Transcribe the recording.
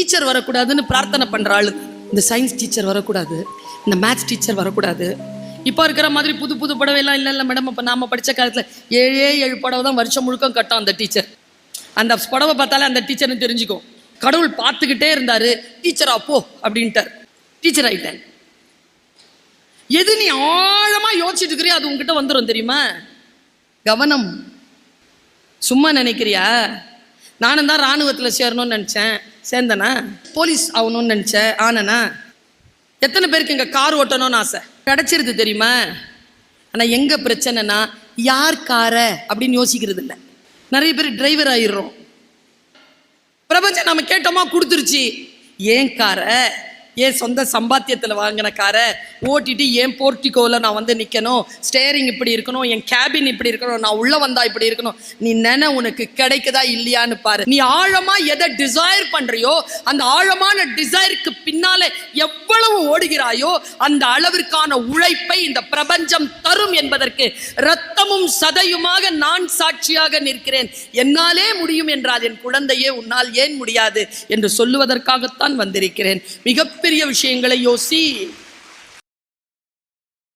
Teacher வரக்கூடாதுன்னு பிரார்த்தனை பண்ற ஆளு. இந்த சயின்ஸ் டீச்சர் வரக்கூடாது, இந்த மேத்ஸ் டீச்சர் வரக்கூடாது. இப்போ இருக்கிற மாதிரி புது புது புடவைலாம் இல்லை மேடம். இப்போ நாம படித்த காலத்தில் 7 புடவை தான் வருஷம் முழுக்க கட்டும் அந்த டீச்சர். அந்த புடவை பார்த்தாலே அந்த டீச்சர்னு தெரிஞ்சுக்கும். கடவுள் பார்த்துக்கிட்டே இருந்தாரு, டீச்சரா போ அப்படின்ட்டார், டீச்சர் ஆயிட்டேன். எது நீ ஆழமா யோசிச்சுட்டு இருக்கிறியோ அது உங்ககிட்ட வந்துடும் தெரியுமா? கவனம். சும்மா நினைக்கிறியா? நானும் தான் இராணுவத்தில் சேரணும்னு நினச்சேன், சேர்ந்தனா? போலீஸ் ஆகணும்னு நினச்சேன், ஆனனா? எத்தனை பேருக்கு இங்கே கார் ஓட்டணும்னு ஆசை கிடைச்சிருது தெரியுமா? ஆனால் எங்கே பிரச்சனைனா, யார் கார அப்படின்னு யோசிக்கிறது இல்லை. நிறைய பேர் டிரைவர் ஆயிடுறோம். பிரபஞ்சம் நம்ம கேட்டோமா கொடுத்துருச்சு. ஏன் கார, ஏன் சொந்த சம்பாத்தியத்தில் வாங்கின காரை ஓட்டிட்டு ஏன் போர்ட்டிகோவில் நான் வந்து நிற்கணும், ஸ்டேரிங் இப்படி இருக்கணும், என் கேபின் இப்படி இருக்கணும், நான் உள்ளே வந்தா இப்படி இருக்கணும். நீ உனக்கு கிடைக்குதா இல்லையான்னு பாரு. நீ ஆழமா எதை டிசைர் பண்றியோ அந்த ஆழமான டிசைருக்கு பின்னாலே எவ்வளவு ஓடுகிறாயோ அந்த அளவிற்கான உழைப்பை இந்த பிரபஞ்சம் தரும் என்பதற்கு இரத்தமும் சதையுமாக நான் சாட்சியாக நிற்கிறேன். என்னாலே முடியும் என்றால் என் குழந்தையே உன்னால் ஏன் முடியாது என்று சொல்லுவதற்காகத்தான் வந்திருக்கிறேன். மிகப்பெரிய விஷயங்களை யோசி.